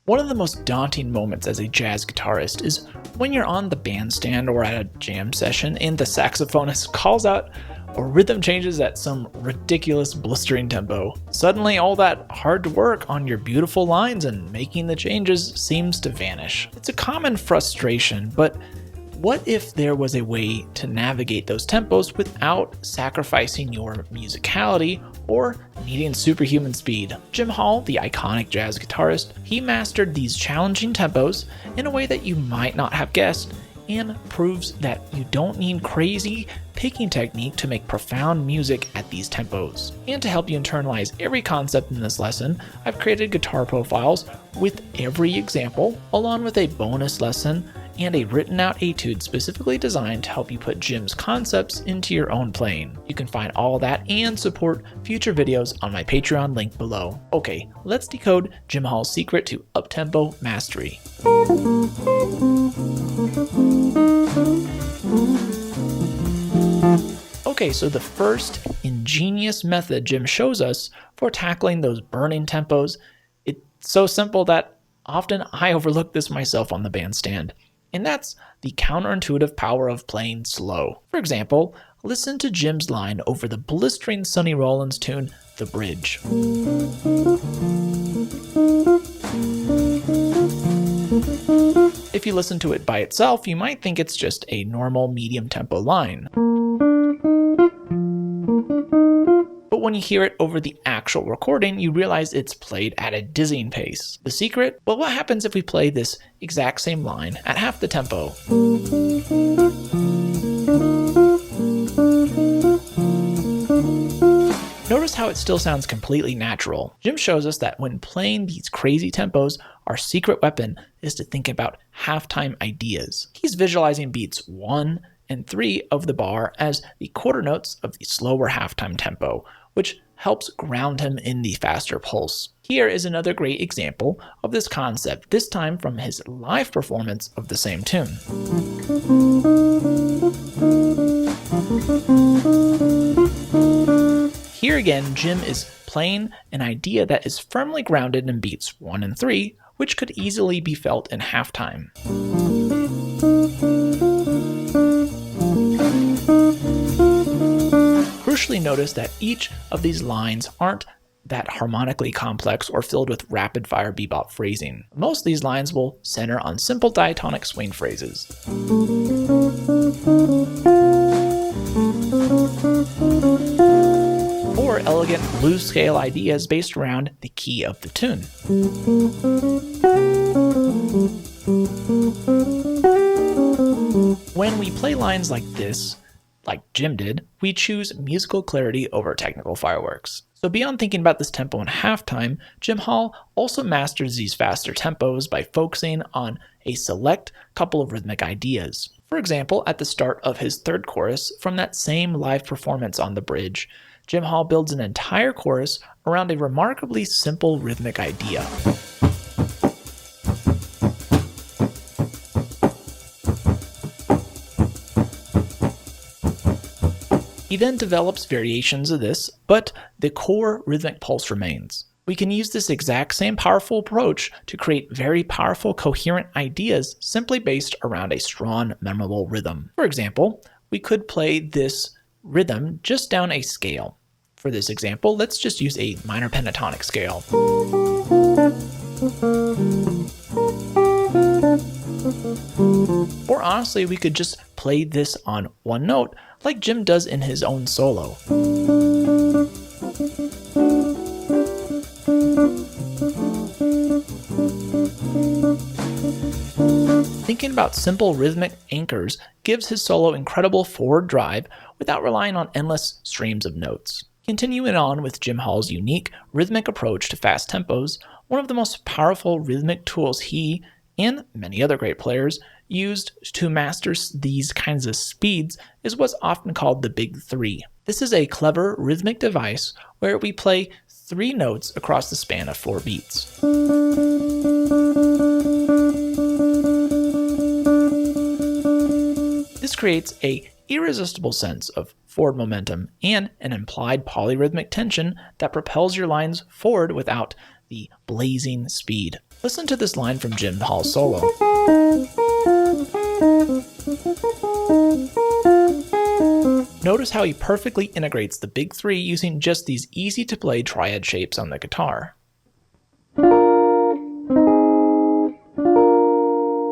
One of the most daunting moments as a jazz guitarist is when you're on the bandstand or at a jam session and the saxophonist calls out or rhythm changes at some ridiculous blistering tempo. Suddenly all that hard work on your beautiful lines and making the changes seems to vanish. It's a common frustration, but what if there was a way to navigate those tempos without sacrificing your musicality or needing superhuman speed? Jim Hall, the iconic jazz guitarist, he mastered these challenging tempos in a way that you might not have guessed, and proves that you don't need crazy picking technique to make profound music at these tempos. And to help you internalize every concept in this lesson, I've created guitar profiles with every example, along with a bonus lesson and a written out etude specifically designed to help you put Jim's concepts into your own playing. You can find all that and support future videos on my Patreon link below. Okay, let's decode Jim Hall's secret to uptempo mastery. Okay, so the first ingenious method Jim shows us for tackling those burning tempos, it's so simple that often I overlook this myself on the bandstand. And that's the counterintuitive power of playing slow. For example, listen to Jim's line over the blistering Sonny Rollins tune, The Bridge. If you listen to it by itself, you might think it's just a normal medium tempo line. But when you hear it over the actual recording, you realize it's played at a dizzying pace. The secret? Well, what happens if we play this exact same line at half the tempo? Notice how it still sounds completely natural. Jim shows us that when playing these crazy tempos, our secret weapon is to think about halftime ideas. He's visualizing beats 1 and 3 of the bar as the quarter notes of the slower halftime tempo, which helps ground him in the faster pulse. Here is another great example of this concept, this time from his live performance of the same tune. Here again, Jim is playing an idea that is firmly grounded in beats 1 and 3, which could easily be felt in halftime. Crucially notice that each of these lines aren't that harmonically complex or filled with rapid-fire bebop phrasing. Most of these lines will center on simple diatonic swing phrases. Or elegant blues scale ideas based around the key of the tune. When we play lines like this, like Jim did, we choose musical clarity over technical fireworks. So beyond thinking about this tempo in halftime, Jim Hall also masters these faster tempos by focusing on a select couple of rhythmic ideas. For example, at the start of his third chorus from that same live performance on The Bridge, Jim Hall builds an entire chorus around a remarkably simple rhythmic idea. He then develops variations of this, but the core rhythmic pulse remains. We can use this exact same powerful approach to create very powerful, coherent ideas simply based around a strong, memorable rhythm. For example, we could play this rhythm just down a scale. For this example, let's just use a minor pentatonic scale. Or honestly, we could just play this on one note, like Jim does in his own solo. Thinking about simple rhythmic anchors gives his solo incredible forward drive without relying on endless streams of notes. Continuing on with Jim Hall's unique rhythmic approach to fast tempos, one of the most powerful rhythmic tools he and many other great players used to master these kinds of speeds is what's often called the Big Three. This is a clever rhythmic device where we play 3 notes across the span of 4 beats. This creates an irresistible sense of forward momentum and an implied polyrhythmic tension that propels your lines forward without the blazing speed. Listen to this line from Jim Hall's solo. Notice how he perfectly integrates the big three using just these easy to play triad shapes on the guitar.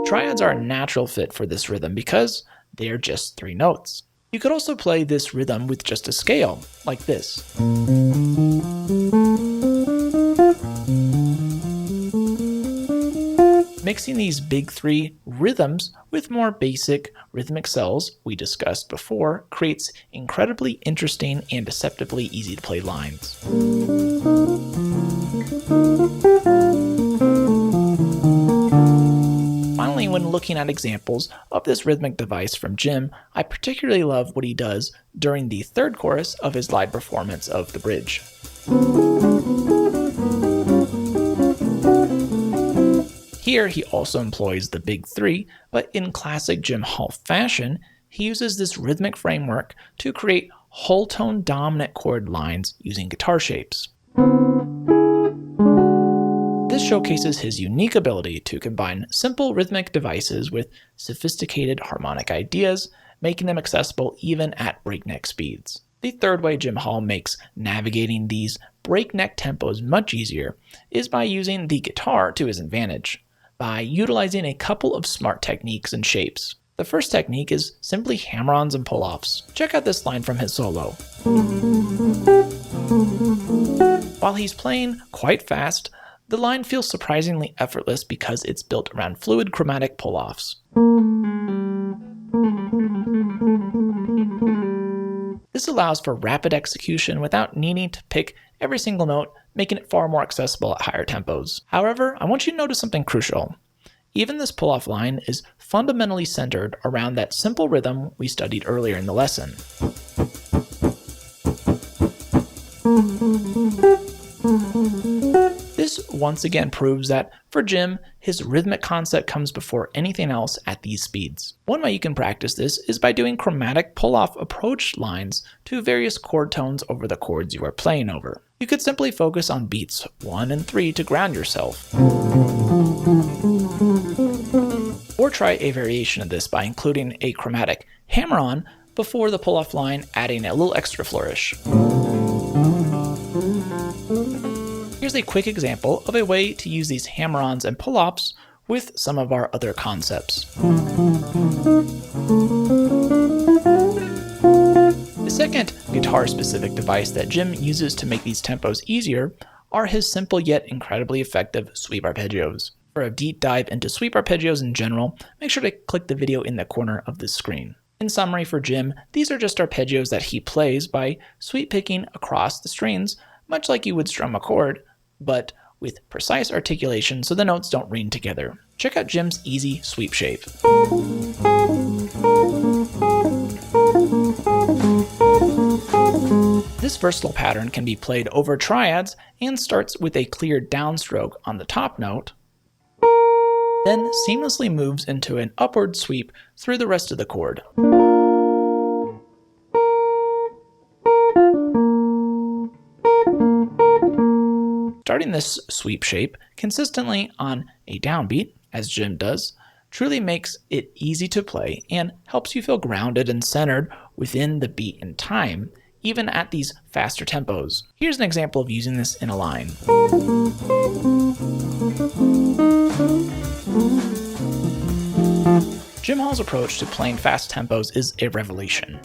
Triads are a natural fit for this rhythm because they're just 3 notes. You could also play this rhythm with just a scale, like this. Mixing these big 3 rhythms with more basic rhythmic cells we discussed before creates incredibly interesting and deceptively easy to play lines. Finally, when looking at examples of this rhythmic device from Jim, I particularly love what he does during the 3rd chorus of his live performance of the bridge. Here he also employs the big 3, but in classic Jim Hall fashion, he uses this rhythmic framework to create whole tone dominant chord lines using guitar shapes. This showcases his unique ability to combine simple rhythmic devices with sophisticated harmonic ideas, making them accessible even at breakneck speeds. The 3rd way Jim Hall makes navigating these breakneck tempos much easier is by using the guitar to his advantage, by utilizing a couple of smart techniques and shapes. The first technique is simply hammer-ons and pull-offs. Check out this line from his solo. While he's playing quite fast, the line feels surprisingly effortless because it's built around fluid chromatic pull-offs. This allows for rapid execution without needing to pick every single note, making it far more accessible at higher tempos. However, I want you to notice something crucial. Even this pull-off line is fundamentally centered around that simple rhythm we studied earlier in the lesson. This once again proves that, for Jim, his rhythmic concept comes before anything else at these speeds. One way you can practice this is by doing chromatic pull-off approach lines to various chord tones over the chords you are playing over. You could simply focus on beats 1 and 3 to ground yourself. Or try a variation of this by including a chromatic hammer-on before the pull-off line, adding a little extra flourish. Here's a quick example of a way to use these hammer-ons and pull-offs with some of our other concepts. The second guitar-specific device that Jim uses to make these tempos easier are his simple yet incredibly effective sweep arpeggios. For a deep dive into sweep arpeggios in general, make sure to click the video in the corner of the screen. In summary, for Jim, these are just arpeggios that he plays by sweep picking across the strings, much like you would strum a chord, but with precise articulation so the notes don't ring together. Check out Jim's easy sweep shape. This versatile pattern can be played over triads and starts with a clear downstroke on the top note, then seamlessly moves into an upward sweep through the rest of the chord. Starting this sweep shape consistently on a downbeat, as Jim does, truly makes it easy to play and helps you feel grounded and centered within the beat and time, even at these faster tempos. Here's an example of using this in a line. Jim Hall's approach to playing fast tempos is a revelation.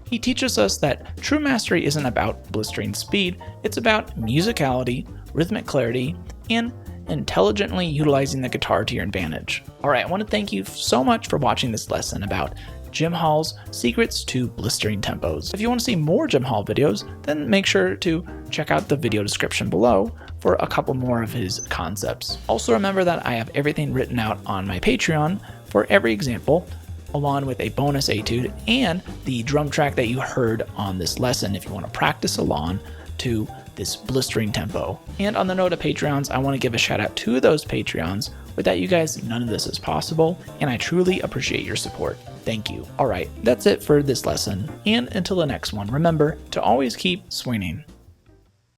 He teaches us that true mastery isn't about blistering speed, it's about musicality, rhythmic clarity, and intelligently utilizing the guitar to your advantage. Alright, I want to thank you so much for watching this lesson about Jim Hall's secrets to blistering tempos. If you want to see more Jim Hall videos, then make sure to check out the video description below for a couple more of his concepts. Also remember that I have everything written out on my Patreon for every example, along with a bonus etude and the drum track that you heard on this lesson if you want to practice along to this blistering tempo. And on the note of Patreons, I want to give a shout out to those Patreons. Without you guys, none of this is possible, and I truly appreciate your support. Thank you. Alright, that's it for this lesson, and until the next one, remember to always keep swinging.